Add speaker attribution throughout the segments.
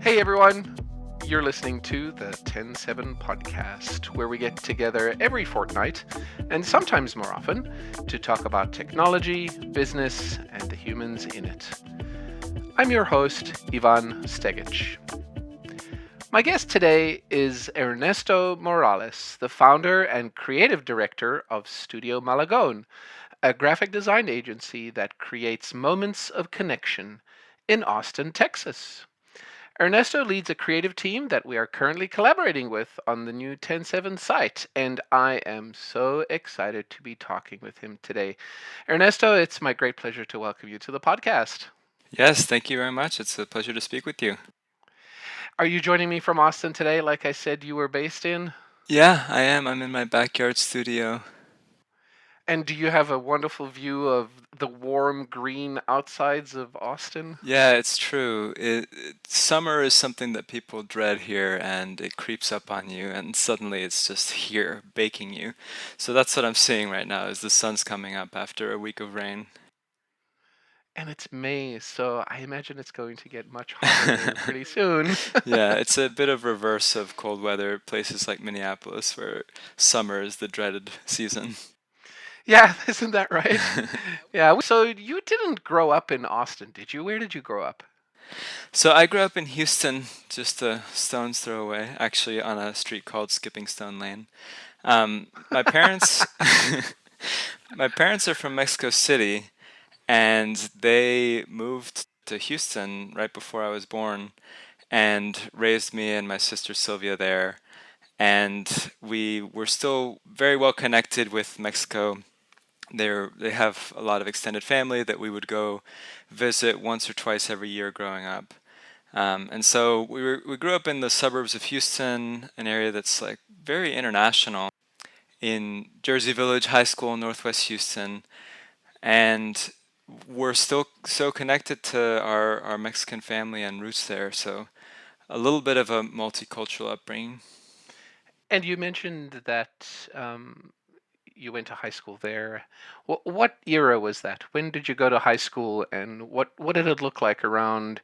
Speaker 1: Hey everyone, you're listening to the TEN7 Podcast, where we get together every fortnight, and sometimes more often, to talk about technology, business, and the humans in it. I'm your host, Ivan Stegic. My guest today is Ernesto Morales, the founder and creative director of Studio Malagón, a graphic design agency that creates moments of connection in Austin, Texas. Ernesto leads a creative team that we are currently collaborating with on the new TEN7 site, and I am so excited to be talking with him today. Ernesto, it's my great pleasure to welcome you to the podcast.
Speaker 2: Yes, thank you very much. It's a pleasure to speak with you.
Speaker 1: Are you joining me from Austin today, like I said you were based in?
Speaker 2: Yeah, I am. I'm in my backyard studio.
Speaker 1: And do you have a wonderful view of the warm green outsides of Austin?
Speaker 2: Yeah, it's true. Summer is something that people dread here, and it creeps up on you, and suddenly it's just here, baking you. So that's what I'm seeing right now, is the sun's coming up after a week of rain.
Speaker 1: And it's May, so I imagine it's going to get much hotter here pretty soon.
Speaker 2: Yeah, it's a bit of reverse of cold weather places like Minneapolis, where summer is the dreaded season.
Speaker 1: Yeah, isn't that right? Yeah, so you didn't grow up in Austin, did you? Where did you grow up?
Speaker 2: So I grew up in Houston, just a stone's throw away, actually on a street called Skipping Stone Lane. My parents, my parents are from Mexico City, and they moved to Houston right before I was born, and raised me and my sister Sylvia there. And we were still very well connected with Mexico. They have a lot of extended family that we would go visit once or twice every year growing up. And so we grew up in the suburbs of Houston, an area that's like very international, in Jersey Village High School in Northwest Houston, and we're still so connected to our Mexican family and roots there. So a little bit of a multicultural upbringing.
Speaker 1: And you mentioned that you went to high school there. What era was that? When did you go to high school, and what did it look like around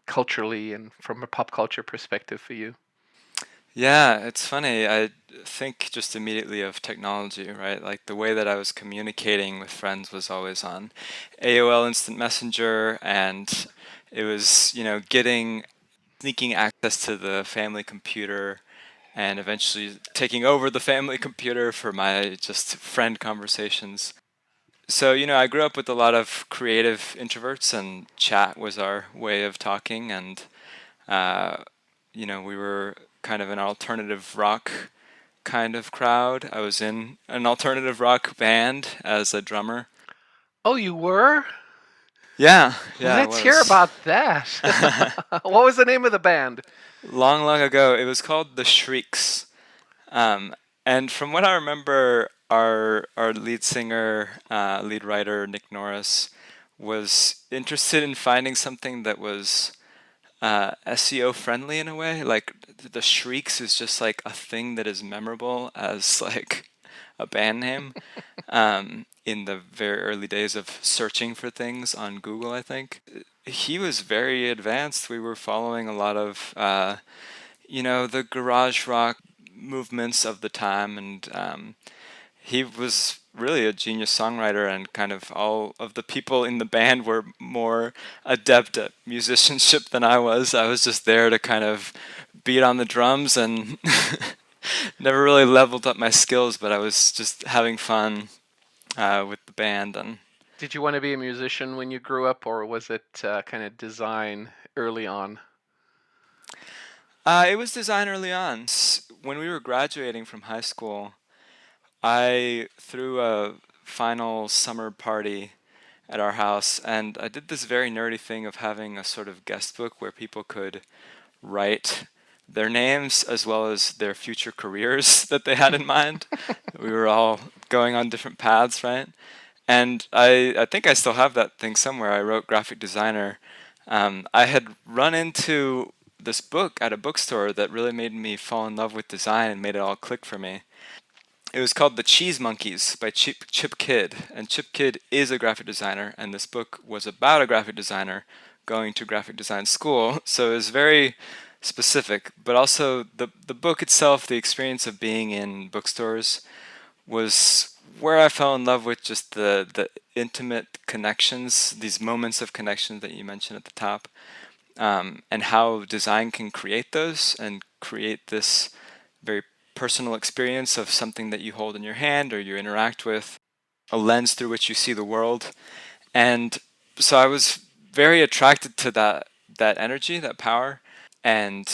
Speaker 1: culturally and from a pop culture perspective for you?
Speaker 2: Yeah, it's funny. I think just immediately of technology, right? Like the way that I was communicating with friends was always on AOL Instant Messenger, and it was, sneaking access to the family computer and eventually taking over the family computer for my just friend conversations. So, I grew up with a lot of creative introverts, and chat was our way of talking, and uh, we were kind of an alternative rock kind of crowd. I was in an alternative rock band as a drummer.
Speaker 1: Oh, you were?
Speaker 2: Yeah, yeah, I
Speaker 1: Let's hear
Speaker 2: was.
Speaker 1: about that. What was the name of the band?
Speaker 2: Long, long ago, it was called The Shrieks. Um, and from what I remember, our lead singer, lead writer, Nick Norris, was interested in finding something that was SEO friendly in a way. Like the Shrieks is just like a thing that is memorable as like a band name. In the very early days of searching for things on Google, I think he was very advanced. We were following a lot of the garage rock movements of the time, and he was really a genius songwriter, and kind of all of the people in the band were more adept at musicianship than I was. I was just there to kind of beat on the drums and never really leveled up my skills, but I was just having fun with the band. And
Speaker 1: Did you want to be a musician when you grew up, or was it kind of design early on?
Speaker 2: it was design early on. When we were graduating from high school, I threw a final summer party at our house, and I did this very nerdy thing of having a sort of guest book where people could write their names as well as their future careers that they had in mind. We were all going on different paths, right? And I think I still have that thing somewhere. I wrote graphic designer. I had run into this book at a bookstore that really made me fall in love with design and made it all click for me. It was called The Cheese Monkeys by Chip Kidd, and Chip Kidd is a graphic designer, and this book was about a graphic designer going to graphic design school. So it was very specific, but also the book itself, the experience of being in bookstores was where I fell in love with just the intimate connections, these moments of connection that you mentioned at the top, and how design can create those and create this very personal experience of something that you hold in your hand or you interact with, a lens through which you see the world. And so I was very attracted to that energy, that power, and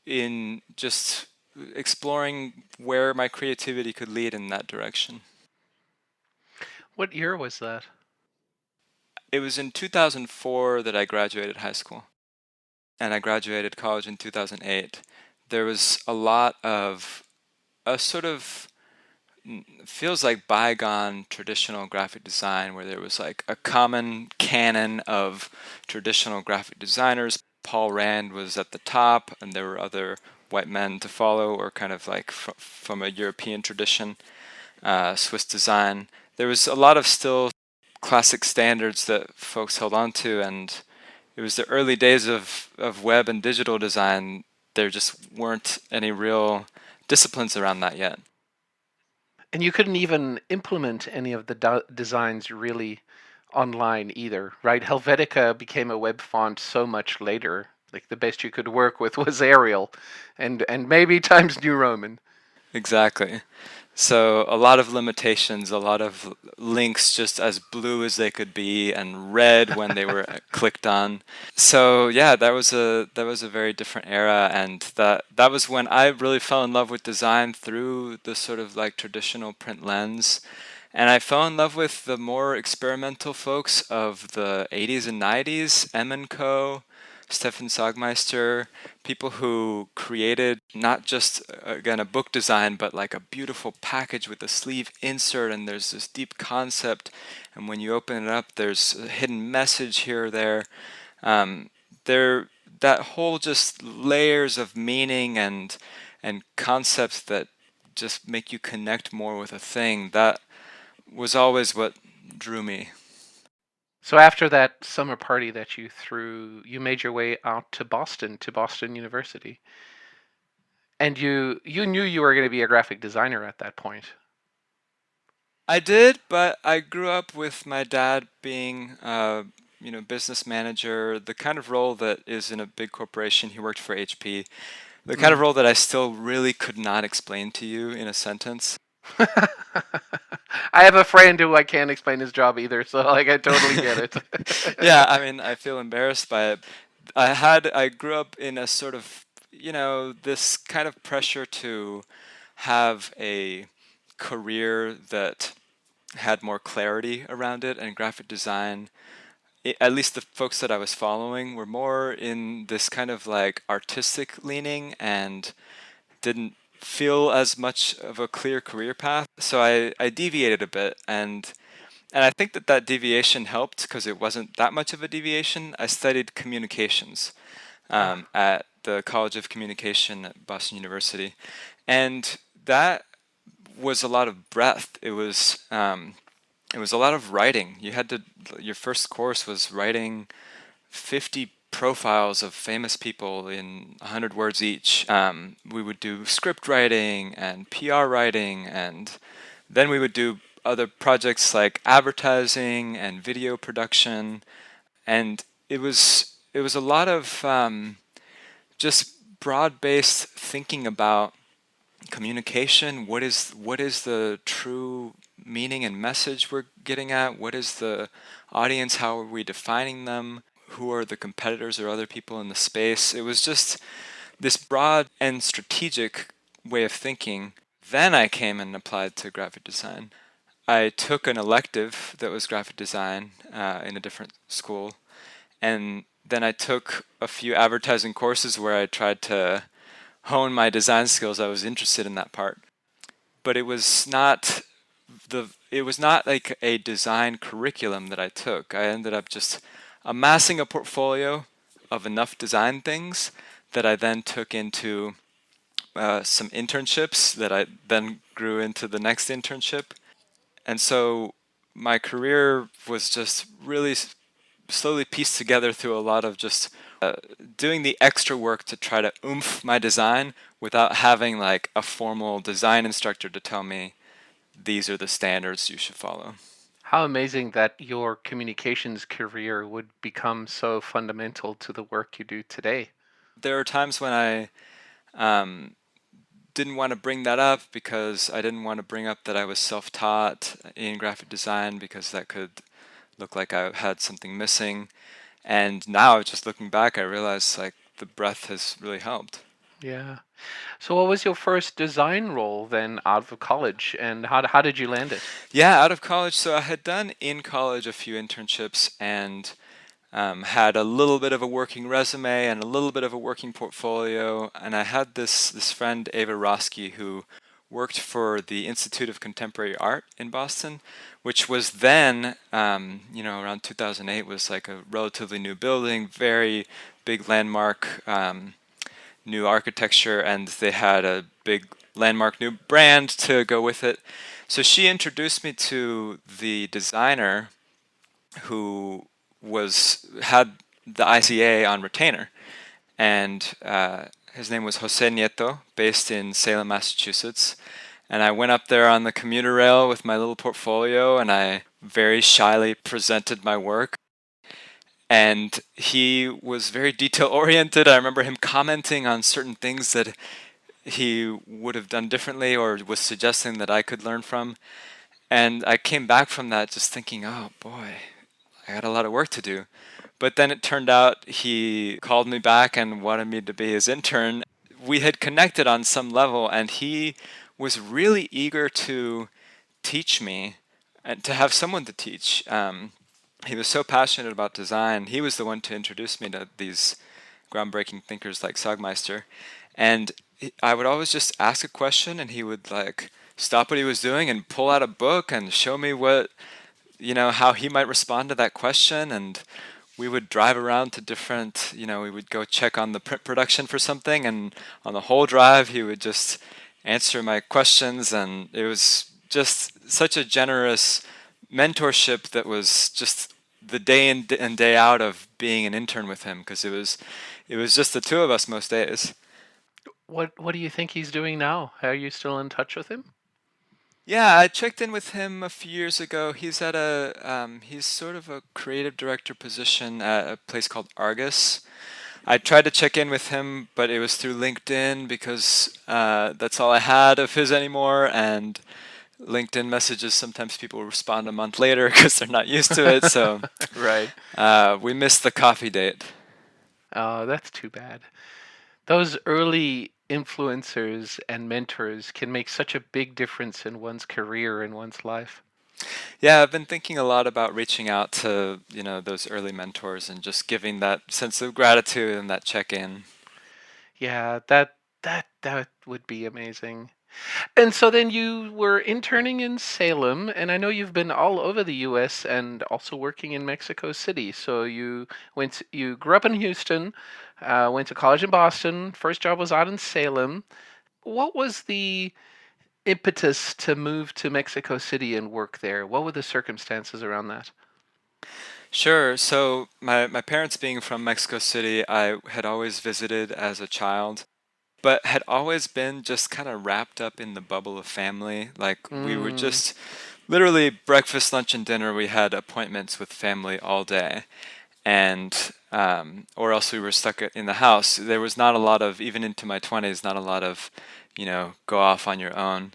Speaker 2: in just exploring where my creativity could lead in that direction.
Speaker 1: What year was that?
Speaker 2: It was in 2004 that I graduated high school, and I graduated college in 2008. There was a lot of a sort of feels like bygone traditional graphic design where there was like a common canon of traditional graphic designers. Paul Rand was at the top, and there were other white men to follow, or kind of like from a European tradition, Swiss design. There was a lot of still classic standards that folks held on to, and it was the early days of web and digital design. There just weren't any real disciplines around that yet.
Speaker 1: And you couldn't even implement any of the designs really online either, right? Helvetica became a web font so much later. Like the best you could work with was Arial, and maybe Times New Roman.
Speaker 2: Exactly. So a lot of limitations, a lot of links just as blue as they could be and red when they were clicked on. So yeah, that was a very different era, and that was when I really fell in love with design through the sort of like traditional print lens. And I fell in love with the more experimental folks of the 80s and 90s, M and Co., Stefan Sagmeister, people who created not just again a book design, but like a beautiful package with a sleeve insert, and there's this deep concept, and when you open it up there's a hidden message here or there. um, there that whole just layers of meaning and concepts that just make you connect more with a thing, that was always what drew me.
Speaker 1: So after that summer party that you threw, you made your way out to Boston University. And you knew you were going to be a graphic designer at that point.
Speaker 2: I did, but I grew up with my dad being, business manager, the kind of role that is in a big corporation. He worked for HP, the kind of
Speaker 1: Mm.
Speaker 2: role that I still really could not explain to you in a sentence.
Speaker 1: I have a friend who I can't explain his job either, so like I totally get
Speaker 2: Yeah,
Speaker 1: it.
Speaker 2: I mean, I feel embarrassed by it. I grew up in a sort of, this kind of pressure to have a career that had more clarity around it, and graphic design, at least the folks that I was following, were more in this kind of like artistic leaning and didn't feel as much of a clear career path. So I deviated a bit, and I think that deviation helped because it wasn't that much of a deviation. I studied communications
Speaker 1: Ah.
Speaker 2: at the College of Communication at Boston University, and that was a lot of breadth. It was a lot of writing. Your first course was writing 50 profiles of famous people in 100 words each. We would do script writing and PR writing, and then we would do other projects like advertising and video production. And it was a lot of just broad-based thinking about communication. What is the true meaning and message we're getting at? What is the audience? How are we defining them? Who are the competitors or other people in the space? It was just this broad and strategic way of thinking. Then I came and applied to graphic design. I took an elective that was graphic design in a different school, and then I took a few advertising courses where I tried to hone my design skills. I was interested in that part, but it was not like a design curriculum that I took. I ended up just amassing a portfolio of enough design things that I then took into some internships that I then grew into the next internship. And so my career was just really slowly pieced together through a lot of just doing the extra work to try to oomph my design without having like a formal design instructor to tell me these are the standards you should follow.
Speaker 1: How amazing that your communications career would become so fundamental to the work you do today.
Speaker 2: There are times when I um, didn't want to bring that up because I didn't want to bring up that I was self-taught in graphic design because that could look like I had something missing. And now, just looking back, I realize like the breadth has really helped.
Speaker 1: Yeah. So what was your first design role then out of college, and how did you land it?
Speaker 2: Yeah, out of college, so I had done in college a few internships and had a little bit of a working resume and a little bit of a working portfolio. And I had this friend, Ava Roski, who worked for the Institute of Contemporary Art in Boston, which was then, around 2008, was like a relatively new building, very big landmark, new architecture, and they had a big landmark new brand to go with it. So she introduced me to the designer who had the ICA on retainer, and his name was Jose Nieto, based in Salem, Massachusetts. And I went up there on the commuter rail with my little portfolio, and I very shyly presented my work. And he was very detail oriented. I remember him commenting on certain things that he would have done differently or was suggesting that I could learn from. And I came back from that just thinking, oh boy, I got a lot of work to do. But then it turned out he called me back and wanted me to be his intern. We had connected on some level, and he was really eager to teach me and to have someone to teach. He was so passionate about design. He was the one to introduce me to these groundbreaking thinkers like Sagmeister. And I would always just ask a question, and he would like stop what he was doing and pull out a book and show me how he might respond to that question. And we would drive around to different, we would go check on the print production for something, and on the whole drive, he would just answer my questions. And it was just such a generous mentorship that was just the day in and day out of being an intern with him, because it was just the two of us most days.
Speaker 1: What do you think he's doing now? Are you still in touch with him?
Speaker 2: Yeah, I checked in with him a few years ago. He's sort of a creative director position at a place called Argus. I tried to check in with him, but it was through LinkedIn because that's all I had of his anymore. And LinkedIn messages, sometimes people respond a month later because they're not used to it. So
Speaker 1: Right.
Speaker 2: we missed the coffee date.
Speaker 1: Oh, that's too bad. Those early influencers and mentors can make such a big difference in one's career and one's life.
Speaker 2: Yeah, I've been thinking a lot about reaching out to, those early mentors and just giving that sense of gratitude and that check-in.
Speaker 1: Yeah, that would be amazing. And so then you were interning in Salem, and I know you've been all over the US and also working in Mexico City. So you grew up in Houston, went to college in Boston, first job was out in Salem. What was the impetus to move to Mexico City and work there? What were the circumstances around that?
Speaker 2: Sure. So my parents being from Mexico City, I had always visited as a child, but had always been just kind of wrapped up in the bubble of family. Like we were
Speaker 1: Mm,
Speaker 2: just literally breakfast, lunch, and dinner. We had appointments with family all day, and or else we were stuck in the house. There was not a lot of, even into my 20s, not a lot of, go off on your own.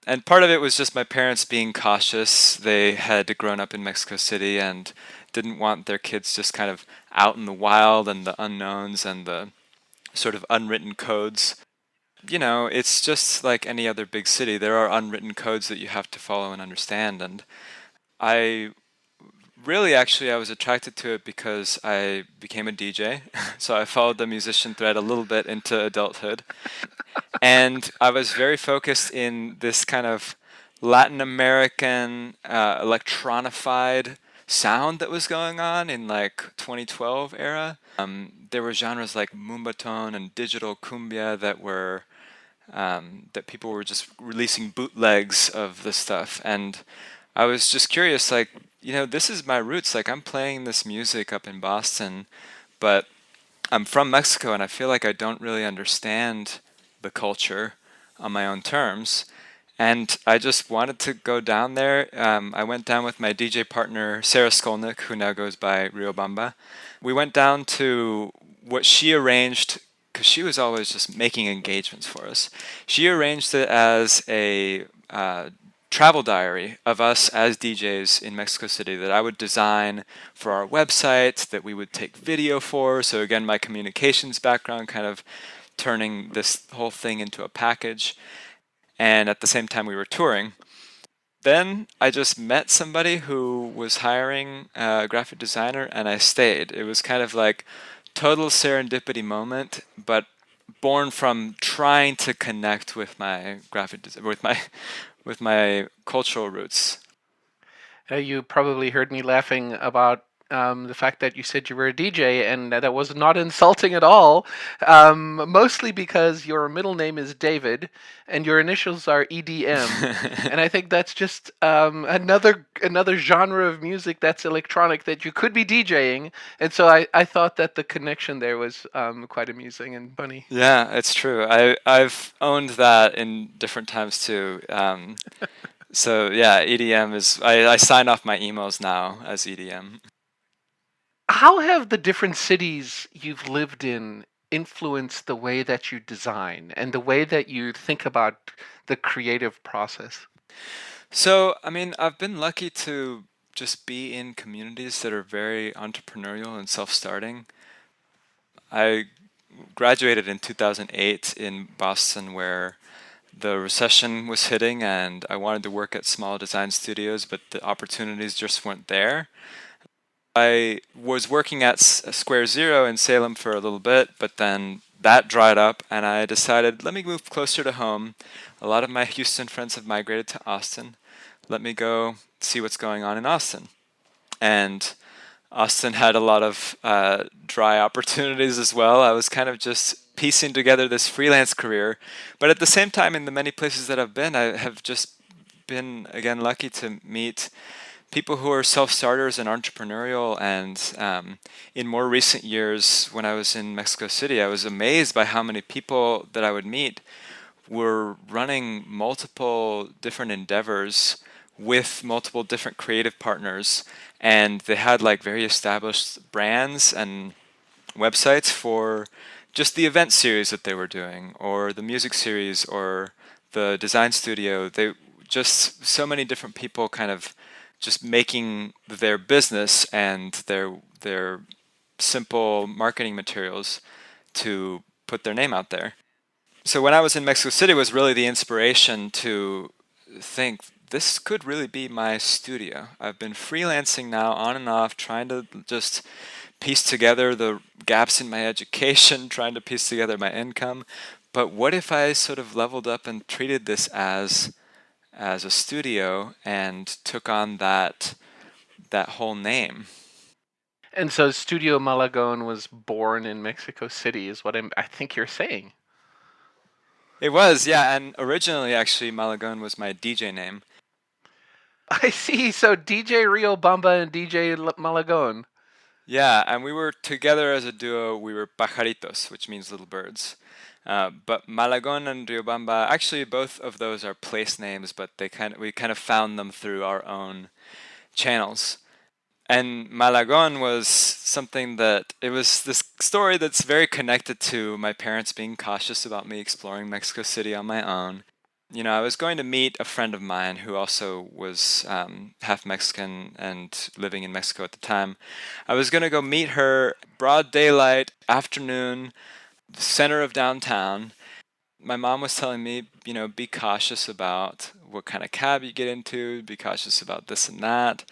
Speaker 2: And part of it was just my parents being cautious. They had grown up in Mexico City and didn't want their kids just kind of out in the wild and the unknowns and the sort of unwritten codes. It's just like any other big city. There are unwritten codes that you have to follow and understand. And I I was attracted to it because I became a DJ. So I followed the musician thread a little bit into adulthood. And I was very focused in this kind of Latin American electronified sound that was going on in like 2012 era. There were genres like mumbaton and digital cumbia that people were just releasing bootlegs of the stuff, and I was just curious, like, this is my roots. Like, I'm playing this music up in Boston, but I'm from Mexico and I feel like I don't really understand the culture on my own terms. And I just wanted to go down there. I went down with my DJ partner, Sarah Skolnick, who now goes by Riobamba. We went down to what she arranged, because she was always just making engagements for us. She arranged it as a travel diary of us as DJs in Mexico City that I would design for our website, that we would take video for. So, again, my communications background kind of turning this whole thing into a package. And at the same time, we were touring. Then I just met somebody who was hiring a graphic designer, and I stayed. It was kind of like total serendipity moment, but born from trying to connect with my with my cultural roots.
Speaker 1: You probably heard me laughing about the fact that you said you were a DJ, and that was not insulting at all. Mostly because your middle name is David, and your initials are EDM, and I think that's just another genre of music that's electronic that you could be DJing, and so I thought that the connection there was quite amusing and funny.
Speaker 2: Yeah, it's true. I've owned that in different times too. So yeah, EDM is I sign off my emails now as EDM.
Speaker 1: How have the different cities you've lived in influenced the way that you design and the way that you think about the creative process?
Speaker 2: So, I mean, I've been lucky to just be in communities that are very entrepreneurial and self-starting. I graduated in 2008 in Boston, where the recession was hitting, and I wanted to work at small design studios, but the opportunities just weren't there. I was working at Square Zero in Salem for a little bit, but then that dried up, and I decided, let me move closer to home. A lot of my Houston friends have migrated to Austin. Let me go see what's going on in Austin. And Austin had a lot of dry opportunities as well. I was kind of just piecing together this freelance career. But at the same time, in the many places that I've been, I have just been, again, lucky to meet people who are self-starters and entrepreneurial. And in more recent years, when I was in Mexico City, I was amazed by how many people that I would meet were running multiple different endeavors with multiple different creative partners, and they had like very established brands and websites for just the event series that they were doing, or the music series, or the design studio. They just so many different people kind of just making their business and their simple marketing materials to put their name out there. So when I was in Mexico City was really the inspiration to think this could really be my studio. I've been freelancing now on and off, trying to just piece together the gaps in my education, trying to piece together my income. But what if I sort of leveled up and treated this as a studio and took on that whole name?
Speaker 1: And so Studio Malagón was born in Mexico City, is what I think you're saying.
Speaker 2: It was, yeah, and originally actually Malagon was my DJ name.
Speaker 1: I see. So DJ Rio Bamba and DJ Malagón.
Speaker 2: Yeah, and we were together as a duo. We were pajaritos, which means little birds. But Malagon and Riobamba, actually both of those are place names, but we kind of found them through our own channels. And Malagon was something that it was this story that's very connected to my parents being cautious about me exploring Mexico City on my own. I was going to meet a friend of mine who also was half Mexican and living in Mexico at the time. I was going to go meet her, broad daylight, afternoon, the center of downtown. My mom was telling me, be cautious about what kind of cab you get into, be cautious about this and that.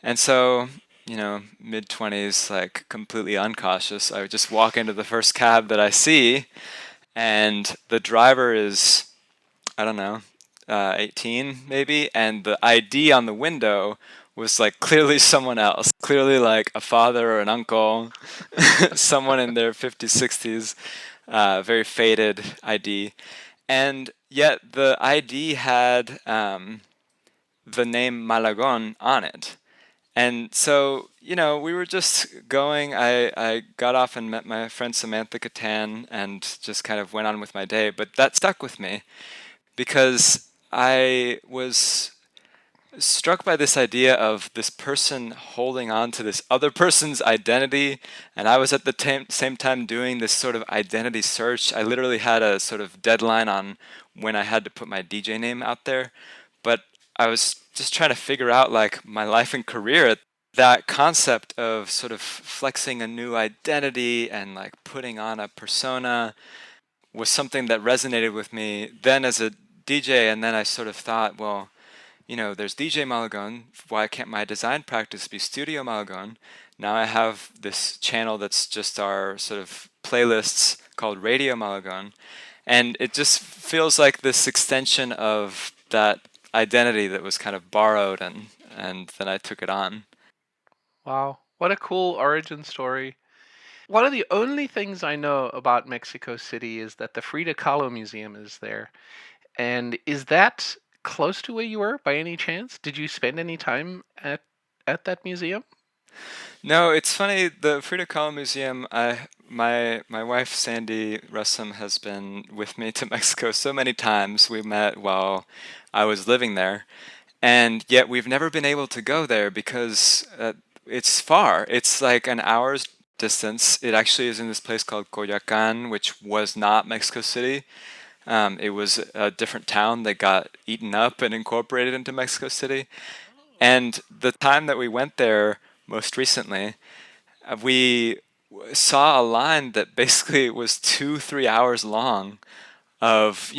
Speaker 2: And so, mid 20s, like completely uncautious, I would just walk into the first cab that I see, and the driver is, I don't know, 18 maybe, and the ID on the window was like clearly someone else, clearly like a father or an uncle, someone in their 50s, 60s, very faded ID. And yet the ID had the name Malagon on it. And so, we were just going. I got off and met my friend Samantha Catan and just kind of went on with my day. But that stuck with me because I was struck by this idea of this person holding on to this other person's identity. And I was at the same time doing this sort of identity search. I literally had a sort of deadline on when I had to put my DJ name out there. But I was just trying to figure out like my life and career. That concept of sort of flexing a new identity and like putting on a persona was something that resonated with me then as a DJ. And then I sort of thought, well, there's DJ Malagon. Why can't my design practice be Studio Malagón? Now I have this channel that's just our sort of playlists called Radio Malagon. And it just feels like this extension of that identity that was kind of borrowed, and then I took it on.
Speaker 1: Wow, what a cool origin story. One of the only things I know about Mexico City is that the Frida Kahlo Museum is there. And is that close to where you were by any chance? Did you spend any time at that museum?
Speaker 2: No, it's funny. The Frida Kahlo Museum. My wife Sandy Russum has been with me to Mexico so many times. We met while I was living there, and yet we've never been able to go there because it's far. It's like an hour's distance. It actually is in this place called Coyoacán, which was not Mexico City. It was a different town that got eaten up and incorporated into Mexico City. And the time that we went there most recently, we saw a line that basically was 2, 3 hours long of,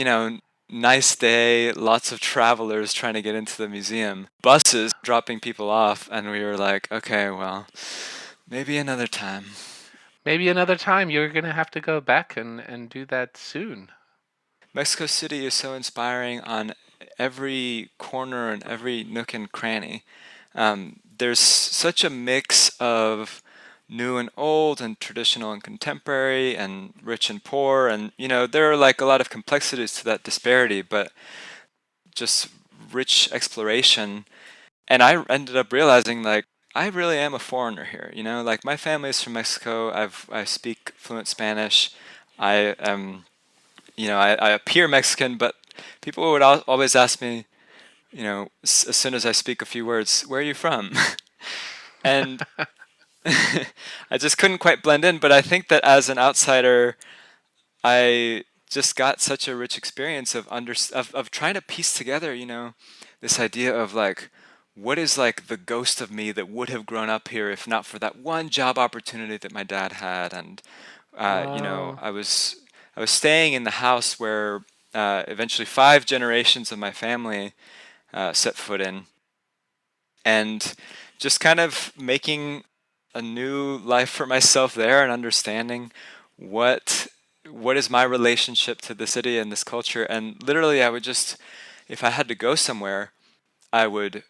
Speaker 2: nice day, lots of travelers trying to get into the museum, buses dropping people off, and we were like, okay, well, maybe another time.
Speaker 1: Maybe another time you're going to have to go back and do that soon.
Speaker 2: Mexico City is so inspiring on every corner and every nook and cranny. There's such a mix of new and old and traditional and contemporary and rich and poor, and there are like a lot of complexities to that disparity, but just rich exploration. And I ended up realizing like I really am a foreigner here. Like my family is from Mexico. I speak fluent Spanish. I am, I appear Mexican, but people would always ask me, as soon as I speak a few words, where are you from? And I just couldn't quite blend in. But I think that as an outsider, I just got such a rich experience of trying to piece together, this idea of like, what is like the ghost of me that would have grown up here if not for that one job opportunity that my dad had. And
Speaker 1: Wow.
Speaker 2: I was staying in the house where eventually 5 generations of my family set foot in, and just kind of making a new life for myself there and understanding what what is my relationship to the city and this culture. And literally I would just, if I had to go somewhere, I would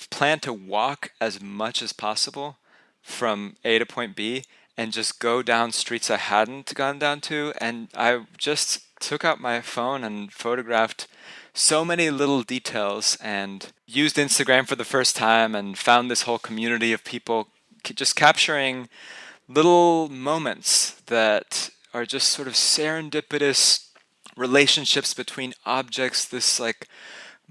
Speaker 2: plan to walk as much as possible from A to point B and just go down streets I hadn't gone down to. And I just took out my phone and photographed so many little details and used Instagram for the first time and found this whole community of people just capturing little moments that are just sort of serendipitous relationships between objects. This like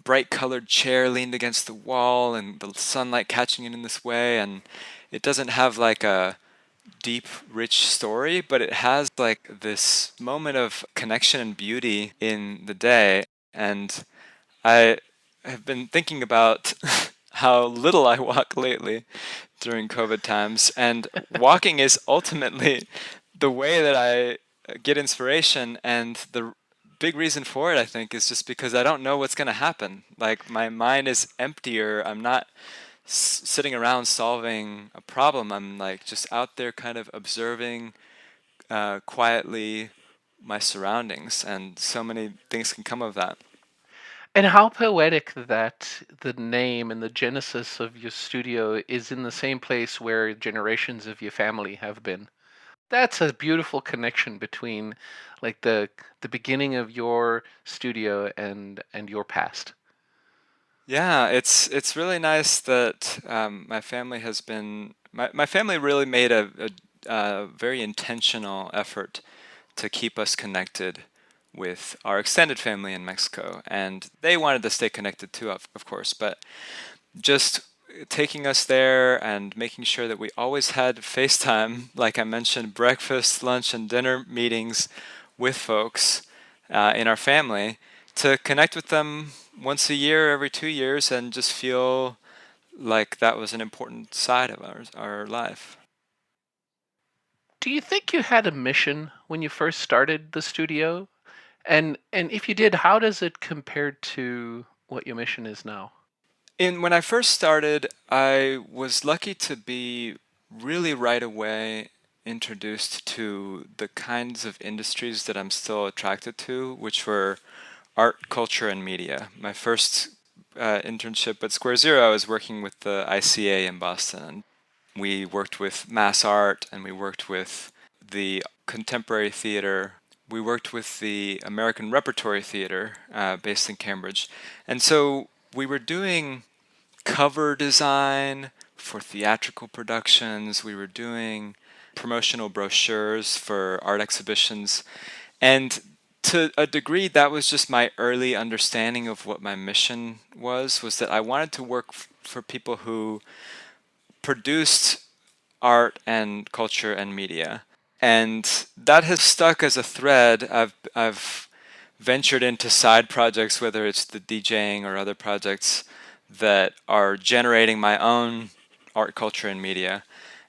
Speaker 2: bright colored chair leaned against the wall and the sunlight catching it in this way, and it doesn't have like a deep rich story, but it has like this moment of connection and beauty in the day. And I have been thinking about how little I walk lately during COVID times, and walking is ultimately the way that I get inspiration. And the big reason for it, I think, is just because I don't know what's going to happen. Like my mind is emptier. I'm not sitting around solving a problem. I'm like just out there kind of observing quietly my surroundings, and so many things can come of that.
Speaker 1: And how poetic that the name and the genesis of your studio is in the same place where generations of your family have been. That's a beautiful connection between like the beginning of your studio and your past.
Speaker 2: Yeah, it's really nice that my family has been my family really made a very intentional effort to keep us connected with our extended family in Mexico, and they wanted to stay connected too, of course, but just taking us there and making sure that we always had FaceTime, like I mentioned, breakfast, lunch, and dinner meetings with folks in our family to connect with them once a year, every 2 years, and just feel like that was an important side of our life.
Speaker 1: Do you think you had a mission when you first started the studio? And if you did, how does it compare to what your mission is now?
Speaker 2: When I first started, I was lucky to be really right away introduced to the kinds of industries that I'm still attracted to, which were art, culture, and media. My first internship at Square Zero, I was working with the ICA in Boston. We worked with mass art and we worked with the contemporary theater. We worked with the American Repertory Theater based in Cambridge. And so we were doing cover design for theatrical productions. We were doing promotional brochures for art exhibitions. And to a degree, that was just my early understanding of what my mission was that I wanted to work for people who produced art and culture and media. And that has stuck as a thread. I've ventured into side projects, whether it's the DJing or other projects that are generating my own art, culture, and media,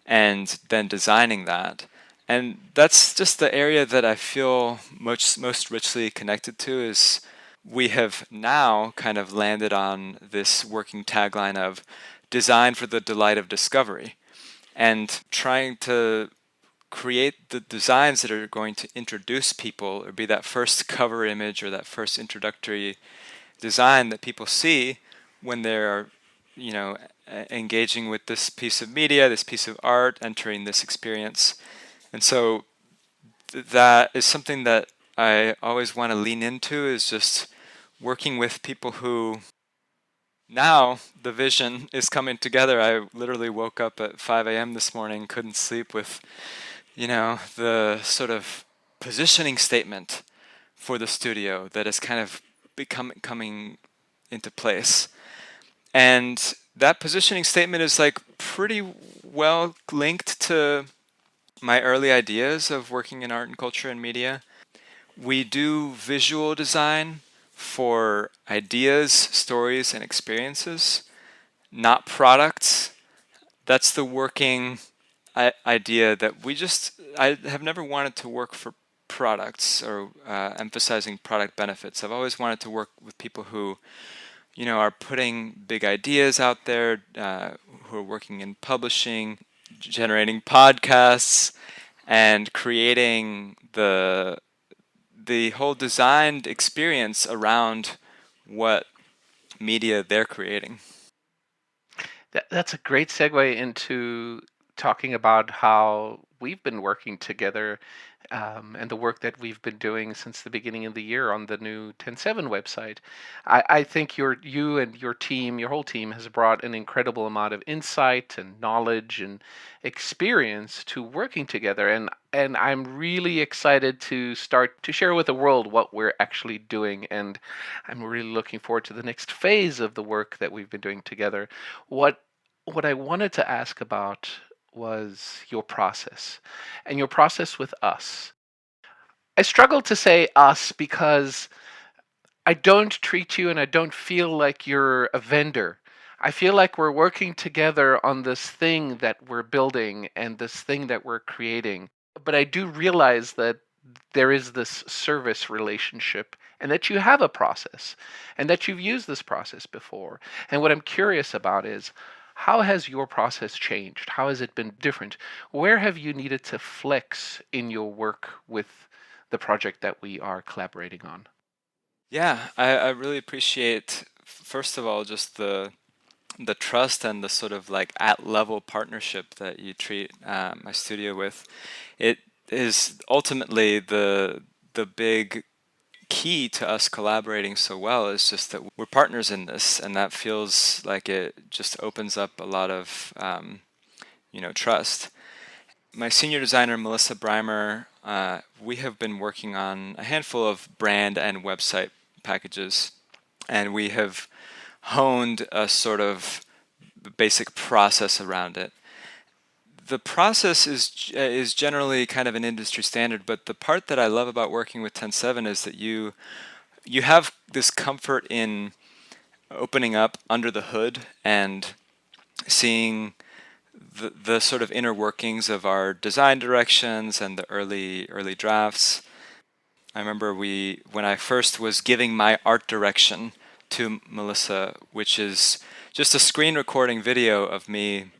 Speaker 2: and then designing that. And that's just the area that I feel most richly connected to is we have now kind of landed on this working tagline of design for the delight of discovery and trying to create the designs that are going to introduce people or be that first cover image or that first introductory design that people see when they're engaging with this piece of media, this piece of art, entering this experience. And so that is something that I always want to lean into is just working with people who now the vision is coming together. I literally woke up at 5 a.m. this morning, couldn't sleep with, the sort of positioning statement for the studio that is kind of coming into place. And that positioning statement is like pretty well linked to my early ideas of working in art and culture and media. We do visual design for ideas, stories, and experiences, not products. That's the working idea that I have never wanted to work for products or emphasizing product benefits. I've always wanted to work with people who are putting big ideas out there, who are working in publishing, generating podcasts, and creating the whole designed experience around what media they're creating.
Speaker 1: That's a great segue into talking about how we've been working together and the work that we've been doing since the beginning of the year on the new TEN7 website. I think you and your team, your whole team, has brought an incredible amount of insight and knowledge and experience to working together. And I'm really excited to start to share with the world what we're actually doing. And I'm really looking forward to the next phase of the work that we've been doing together. What what I wanted to ask about was your process and your process with us. I struggle to say us because I don't treat you and I don't feel like you're a vendor. I feel like we're working together on this thing that we're building and this thing that we're creating. But I do realize that there is this service relationship and that you have a process and that you've used this process before. And what I'm curious about is how has your process changed? How has it been different? Where have you needed to flex in your work with the project that we are collaborating on?
Speaker 2: Yeah, I really appreciate, first of all, just the trust and the sort of like at level partnership that you treat my studio with. It is ultimately the big key to us collaborating so well is just that we're partners in this, and that feels like it just opens up a lot of trust. My senior designer, Melissa Breimer, we have been working on a handful of brand and website packages, and we have honed a sort of basic process around it. The process is generally kind of an industry standard, but the part that I love about working with TEN7 is that you have this comfort in opening up under the hood and seeing the sort of inner workings of our design directions and the early drafts. I remember when I first was giving my art direction to Melissa, which is just a screen recording video of me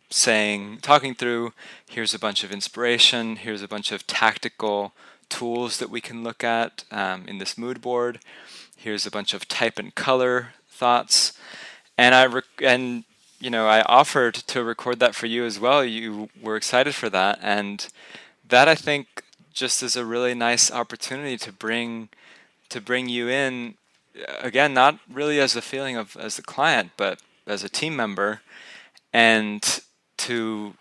Speaker 2: talking through, here's a bunch of inspiration, here's a bunch of tactical tools that we can look at in this mood board, here's a bunch of type and color thoughts, and I offered to record that for you as well. You were excited for that, and that, I think, just is a really nice opportunity to bring you in, again, not really as a feeling of as the client, but as a team member, and to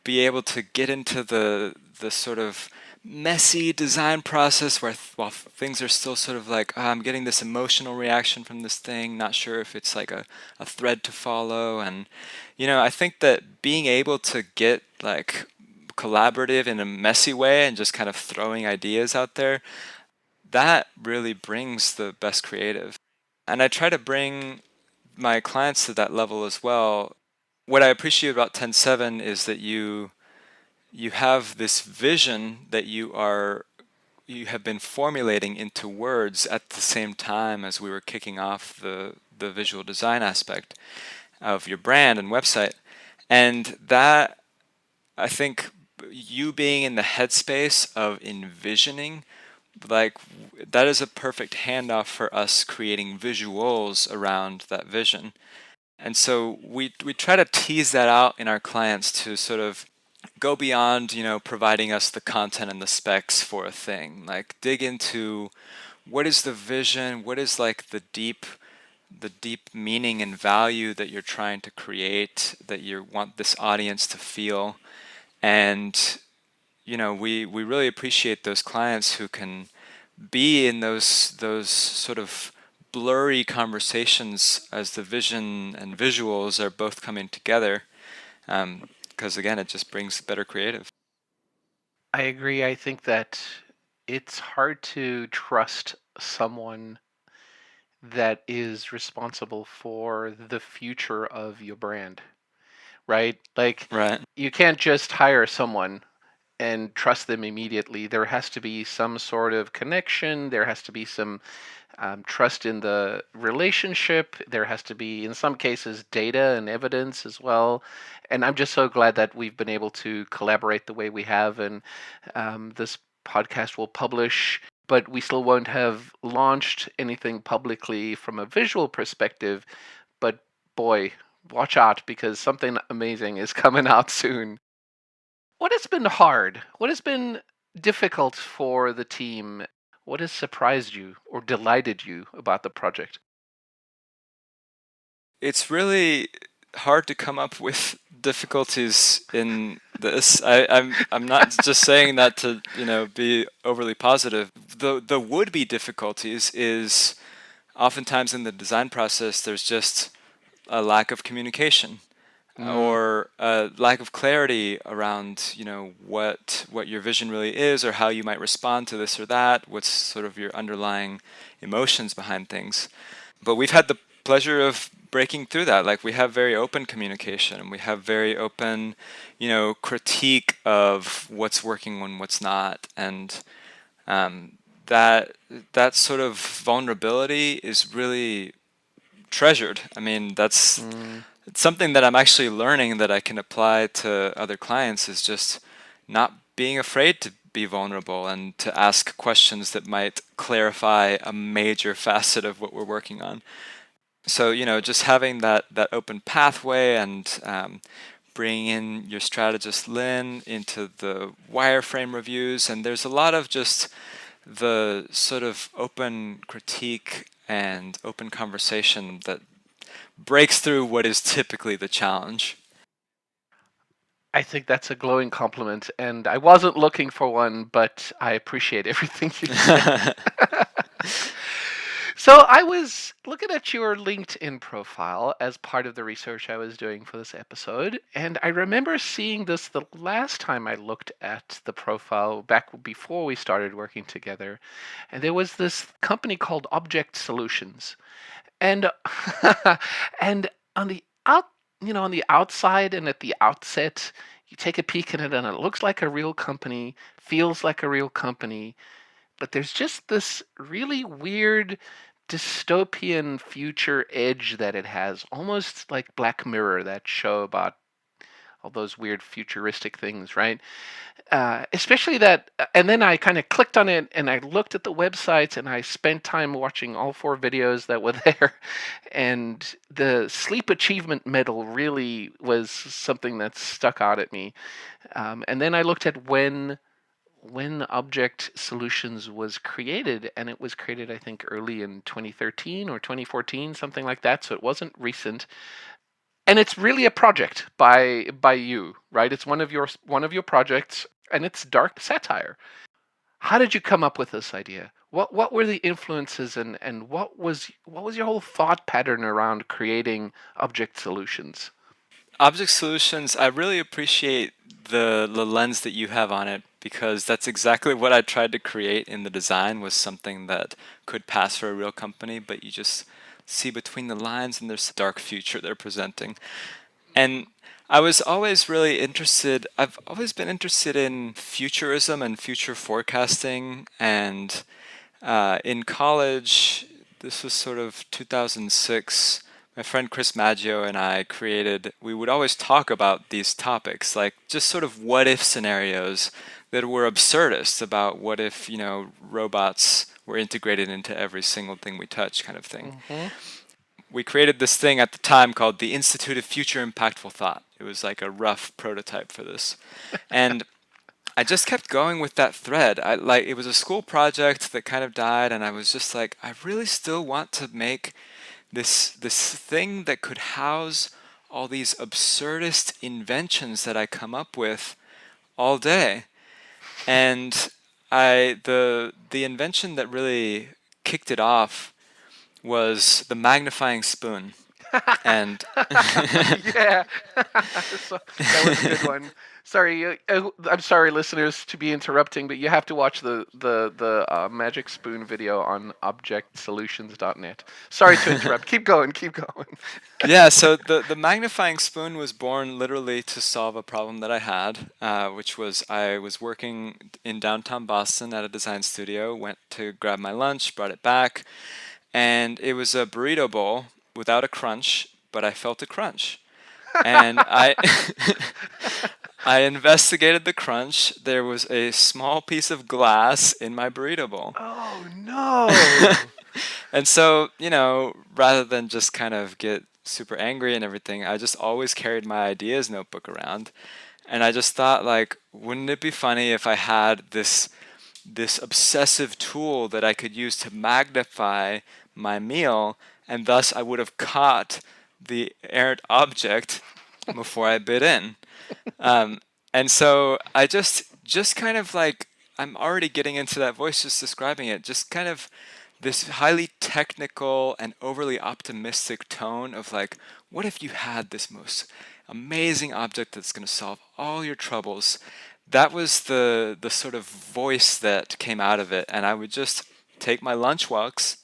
Speaker 2: be able to get into the sort of messy design process while things are still sort of like, I'm getting this emotional reaction from this thing, not sure if it's like a thread to follow. And I think that being able to get like collaborative in a messy way and just kind of throwing ideas out there, that really brings the best creative. And I try to bring my clients to that level as well. What I appreciate about TEN7 is that you have this vision that you have been formulating into words at the same time as we were kicking off the visual design aspect of your brand and website. And that, I think, you being in the headspace of envisioning, like, that is a perfect handoff for us creating visuals around that vision. And so we try to tease that out in our clients to sort of go beyond, providing us the content and the specs for a thing. Like, dig into what is the vision, what is like the deep meaning and value that you're trying to create, that you want this audience to feel. And we really appreciate those clients who can be in those sort of blurry conversations as the vision and visuals are both coming together, because again, it just brings better creative.
Speaker 1: I agree. I think that it's hard to trust someone that is responsible for the future of your brand, right? Like,
Speaker 2: Right.
Speaker 1: you can't just hire someone and trust them immediately. There has to be some sort of connection. There has to be some trust in the relationship. There has to be, in some cases, data and evidence as well. And I'm just so glad that we've been able to collaborate the way we have. And this podcast will publish, but we still won't have launched anything publicly from a visual perspective. But boy, watch out, because something amazing is coming out soon. What has been hard? What has been difficult for the team? What has surprised you or delighted you about the project?
Speaker 2: It's really hard to come up with difficulties in this. I'm not just saying that to be overly positive. The would be difficulties is oftentimes in the design process there's just a lack of communication or a lack of clarity around what your vision really is, or how you might respond to this or that, what's sort of your underlying emotions behind things. But we've had the pleasure of breaking through that. Like, we have very open communication, and we have very open critique of what's working and what's not. And that sort of vulnerability is really treasured. I mean, that's it's something that I'm actually learning that I can apply to other clients, is just not being afraid to be vulnerable and to ask questions that might clarify a major facet of what we're working on. So, just having that open pathway, and bringing in your strategist, Lynn, into the wireframe reviews. And there's a lot of just the sort of open critique and open conversation that breaks through what is typically the challenge.
Speaker 1: I think that's a glowing compliment, and I wasn't looking for one, but I appreciate everything you said. So I was looking at your LinkedIn profile as part of the research I was doing for this episode, and I remember seeing this the last time I looked at the profile back before we started working together, and there was this company called Object Solutions, and and on the on the outside and at the outset, you take a peek at it and it looks like a real company, feels like a real company, but there's just this really weird dystopian future edge that it has, almost like Black Mirror, that show about all those weird futuristic things, right? Especially that, and then I kind of clicked on it and I looked at the websites and I spent time watching all four videos that were there. And the Sleep Achievement Medal really was something that stuck out at me. And then I looked at when Object Solutions was created, and it was created, I think, early in 2013 or 2014, something like that. So it wasn't recent, and it's really a project by you, right? It's one of your projects, and it's dark satire. How did you come up with this idea? What were the influences, and what was your whole thought pattern around creating Object Solutions?
Speaker 2: Object Solutions, I really appreciate the lens that you have on it, because that's exactly what I tried to create in the design, was something that could pass for a real company, but you just see between the lines and there's a dark future they're presenting. And I was always really interested, I've always been interested in futurism and future forecasting. And in college, this was sort of 2006, my friend Chris Maggio and I we would always talk about these topics, like just sort of what if scenarios that were absurdist, about what if, robots were integrated into every single thing we touch, kind of thing.
Speaker 1: Mm-hmm.
Speaker 2: We created this thing at the time called the Institute of Future Impactful Thought. It was like a rough prototype for this. And I just kept going with that thread. It was a school project that kind of died, and I was just like, I really still want to make this thing that could house all these absurdist inventions that I come up with all day. And the invention that really kicked it off was the magnifying spoon. And
Speaker 1: Yeah, so, that was a good one. Sorry, I'm sorry, listeners, to be interrupting, but you have to watch the Magic Spoon video on objectsolutions.net. Sorry to interrupt. Keep going. Keep going.
Speaker 2: yeah, so the magnifying spoon was born literally to solve a problem that I had, which was I was working in downtown Boston at a design studio, went to grab my lunch, brought it back, and it was a burrito bowl without a crunch, but I felt a crunch. And I investigated the crunch. There was a small piece of glass in my burrito bowl.
Speaker 1: Oh no!
Speaker 2: And so, rather than just kind of get super angry and everything, I just always carried my ideas notebook around. And I just thought, like, wouldn't it be funny if I had this obsessive tool that I could use to magnify my meal, and thus I would have caught the errant object before I bit in. And so I just kind of like, I'm already getting into that voice just describing it, just kind of this highly technical and overly optimistic tone of like, what if you had this most amazing object that's going to solve all your troubles? That was the sort of voice that came out of it. And I would just take my lunch walks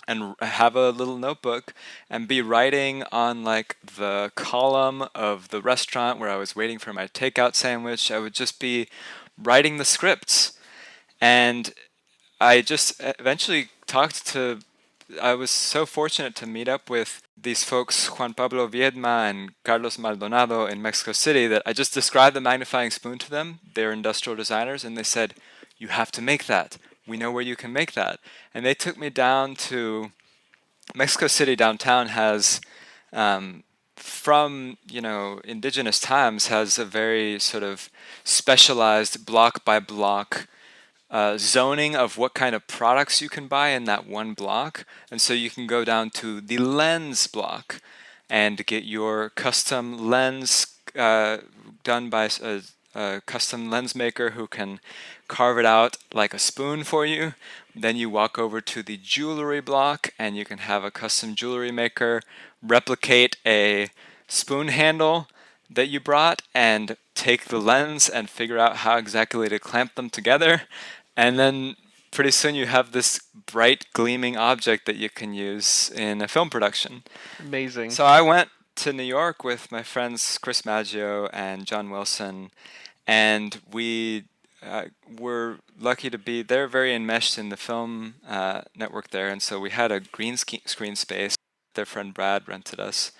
Speaker 2: and have a little notebook and be writing on like the column of the restaurant where I was waiting for my takeout sandwich. I would just be writing the scripts. And I just eventually I was so fortunate to meet up with these folks, Juan Pablo Viedma and Carlos Maldonado in Mexico City, that I just described the magnifying spoon to them. They're industrial designers, and they said, you have to make that. We know where you can make that. And they took me down to Mexico City downtown has, from indigenous times, has a very sort of specialized block by block zoning of what kind of products you can buy in that one block. And so you can go down to the lens block and get your custom lens done by a custom lens maker who can carve it out like a spoon for you. Then you walk over to the jewelry block and you can have a custom jewelry maker replicate a spoon handle that you brought and take the lens and figure out how exactly to clamp them together. And then pretty soon you have this bright gleaming object that you can use in a film production.
Speaker 1: Amazing.
Speaker 2: So I went to New York with my friends Chris Maggio and John Wilson, and we were lucky to be there, very enmeshed in the film network there. And so we had a green screen space. Their friend Brad rented us,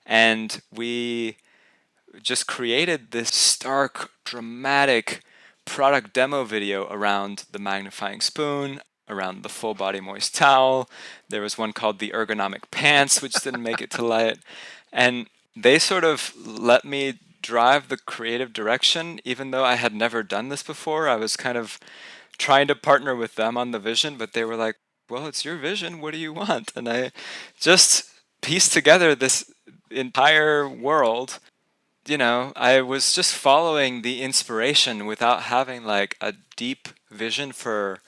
Speaker 2: and we just created this stark, dramatic product demo video around the magnifying spoon, around the full body moist towel. There was one called the ergonomic pants, which didn't make it to light. And they sort of let me drive the creative direction, even though I had never done this before. I was kind of trying to partner with them on the vision, but they were like, well, it's your vision. What do you want? And I just pieced together this entire world. I was just following the inspiration without having like a deep vision for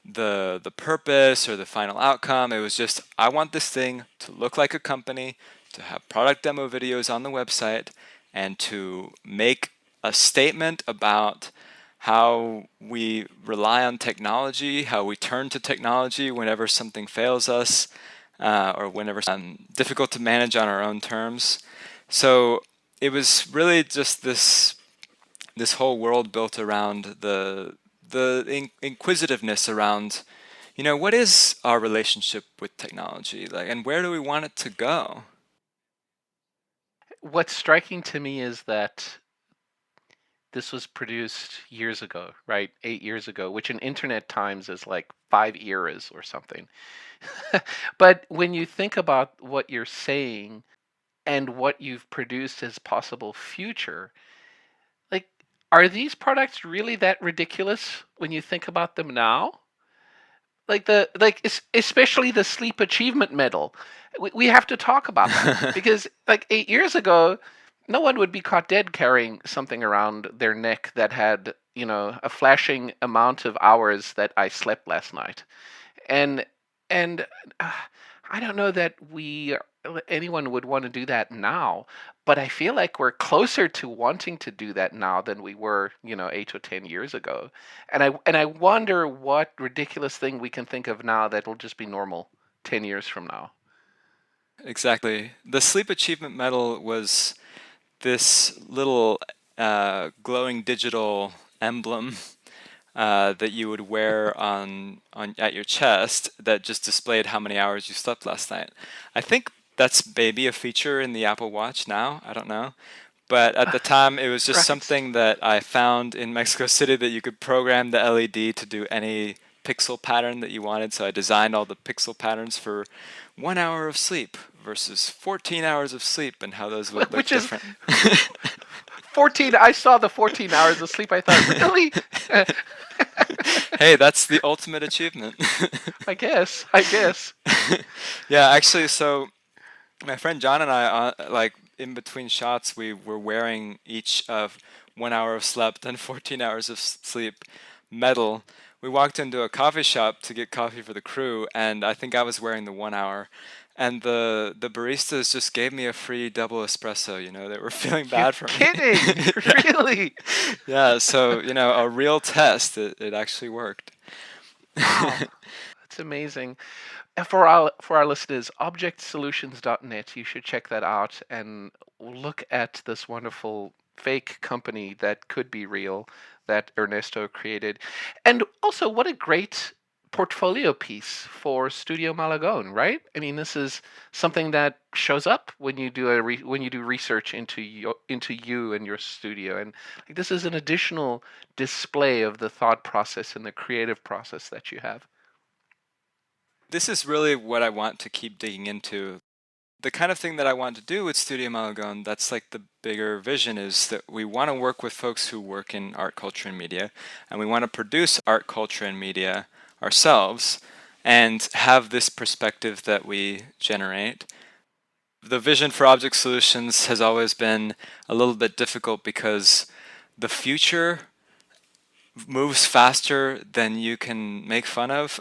Speaker 2: the purpose or the final outcome. It was just, I want this thing to look like a company, to have product demo videos on the website, and to make a statement about how we rely on technology, how we turn to technology whenever something fails us, or whenever it's difficult to manage on our own terms. So it was really just this whole world built around the inquisitiveness around, what is our relationship with technology, like, and where do we want it to go?
Speaker 1: What's striking to me is that this was produced years ago, right? 8 years ago, which in internet times is like 5 eras or something. But when you think about what you're saying and what you've produced as possible future, like, are these products really that ridiculous when you think about them now? Especially the sleep achievement medal. We have to talk about that because like 8 years ago, no one would be caught dead carrying something around their neck that had, a flashing amount of hours that I slept last night. And and I don't know that anyone would want to do that now, but I feel like we're closer to wanting to do that now than we were, 8 or 10 years ago. And I wonder what ridiculous thing we can think of now that will just be normal 10 years from now.
Speaker 2: Exactly. The sleep achievement medal was this little glowing digital emblem that you would wear on at your chest that just displayed how many hours you slept last night. I think that's maybe a feature in the Apple Watch now. I don't know. But at the time, it was just
Speaker 1: Right.
Speaker 2: something that I found in Mexico City that you could program the LED to do any pixel pattern that you wanted. So I designed all the pixel patterns for 1 hour of sleep versus 14 hours of sleep and how those would look
Speaker 1: Which is
Speaker 2: different.
Speaker 1: 14. I saw the 14 hours of sleep. I thought, really?
Speaker 2: Hey, that's the ultimate achievement.
Speaker 1: I guess.
Speaker 2: Yeah, actually, so my friend John and I, like in between shots, we were wearing each of 1 hour of slept and 14 hours of sleep medal. We walked into a coffee shop to get coffee for the crew, and I think I was wearing the 1 hour. And the baristas just gave me a free double espresso. They were feeling
Speaker 1: You're
Speaker 2: bad for me.
Speaker 1: kidding?
Speaker 2: Yeah.
Speaker 1: Really?
Speaker 2: Yeah, so a real test. It actually worked.
Speaker 1: Wow. That's amazing. And for our listeners, objectsolutions.net, you should check that out and look at this wonderful fake company that could be real that Ernesto created. And also, what a great portfolio piece for Studio Malagón, right? I mean, this is something that shows up when you do when you do research into you and your studio, and like, this is an additional display of the thought process and the creative process that you have.
Speaker 2: This is really what I want to keep digging into. The kind of thing that I want to do with Studio Malagón, that's like the bigger vision, is that we want to work with folks who work in art, culture, and media, and we want to produce art, culture, and media ourselves and have this perspective that we generate. The vision for Object Solutions has always been a little bit difficult because the future moves faster than you can make fun of.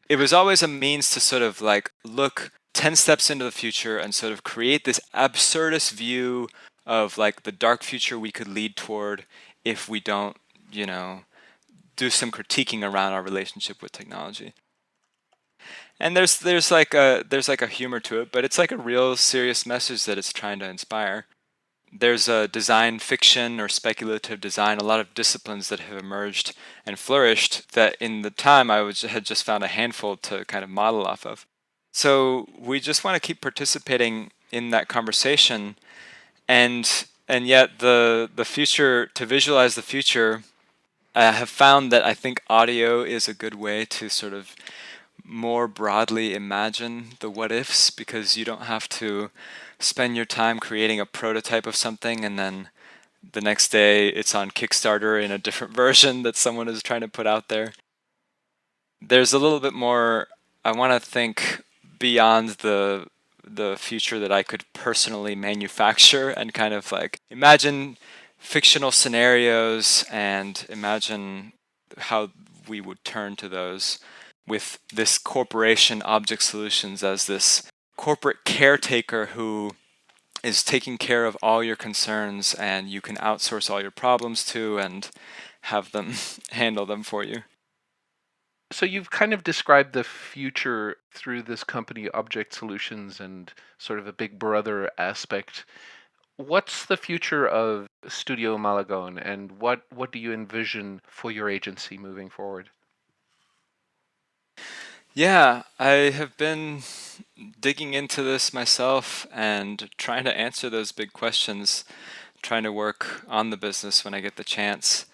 Speaker 2: It was always a means to sort of like look 10 steps into the future and sort of create this absurdist view of like the dark future we could lead toward if we don't, do some critiquing around our relationship with technology. And there's like a humor to it, but it's like a real serious message that it's trying to inspire. There's a design fiction or speculative design, a lot of disciplines that have emerged and flourished that in the time had just found a handful to kind of model off of. So we just want to keep participating in that conversation, and yet the future, to visualize the future, I have found that I think audio is a good way to sort of more broadly imagine the what ifs, because you don't have to spend your time creating a prototype of something and then the next day it's on Kickstarter in a different version that someone is trying to put out there. There's a little bit more, I want to think beyond the future that I could personally manufacture and kind of like imagine fictional scenarios and imagine how we would turn to those with this corporation Object Solutions as this corporate caretaker who is taking care of all your concerns and you can outsource all your problems to and have them handle them for you.
Speaker 1: So you've kind of described the future through this company, Object Solutions, and sort of a big brother aspect. What's the future of Studio Malagón, and what do you envision for your agency moving forward?
Speaker 2: Yeah, I have been digging into this myself and trying to answer those big questions, trying to work on the business when I get the chance.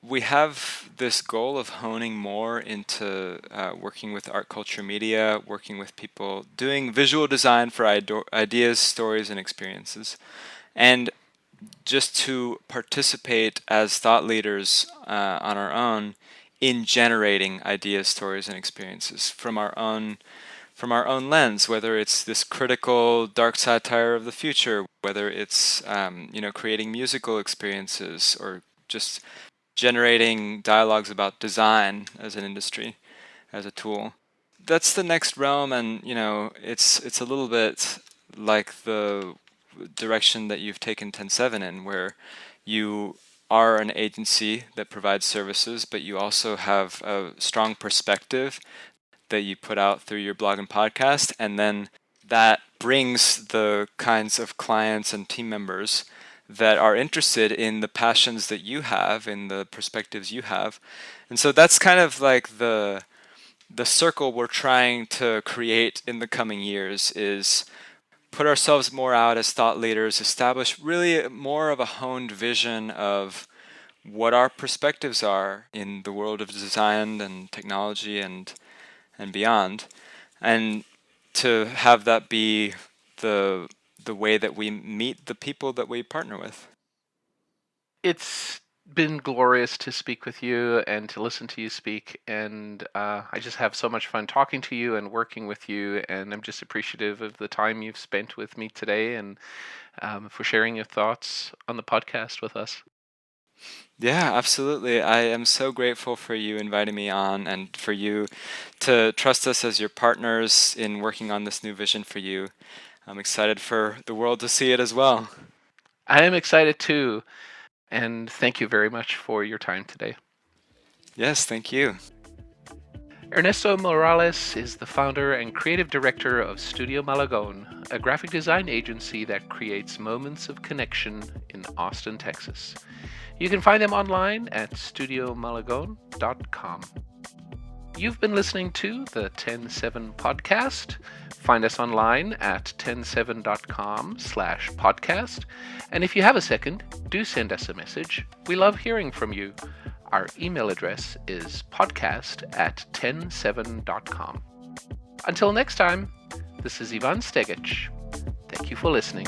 Speaker 2: We have this goal of honing more into working with art, culture, media, working with people, doing visual design for ideas, stories, and experiences, and just to participate as thought leaders on our own in generating ideas, stories, and experiences from our own lens, whether it's this critical dark satire of the future, whether it's creating musical experiences, or just generating dialogues about design as an industry, as a tool. That's the next realm, and it's a little bit like the direction that you've taken TEN7 in, where you are an agency that provides services, but you also have a strong perspective that you put out through your blog and podcast, and then that brings the kinds of clients and team members that are interested in the passions that you have, in the perspectives you have. And so that's kind of like the circle we're trying to create in the coming years, is put ourselves more out as thought leaders, establish really more of a honed vision of what our perspectives are in the world of design and technology and beyond, and to have that be the way that we meet the people that we partner with.
Speaker 1: It's been glorious to speak with you and to listen to you speak, and I just have so much fun talking to you and working with you, and I'm just appreciative of the time you've spent with me today, and for sharing your thoughts on the podcast with us.
Speaker 2: Yeah, absolutely. I am so grateful for you inviting me on and for you to trust us as your partners in working on this new vision for you. I'm excited for the world to see it as well.
Speaker 1: I am excited too, and thank you very much for your time today.
Speaker 2: Yes, thank you.
Speaker 1: Ernesto Morales is the founder and creative director of Studio Malagón, a graphic design agency that creates moments of connection in Austin, Texas. You can find them online at studiomalagon.com. You've been listening to the TEN7 Podcast. Find us online at ten7.com/podcast. And if you have a second, do send us a message. We love hearing from you. Our email address is podcast@ten7.com. Until next time, This is Ivan Stegic. Thank you for listening.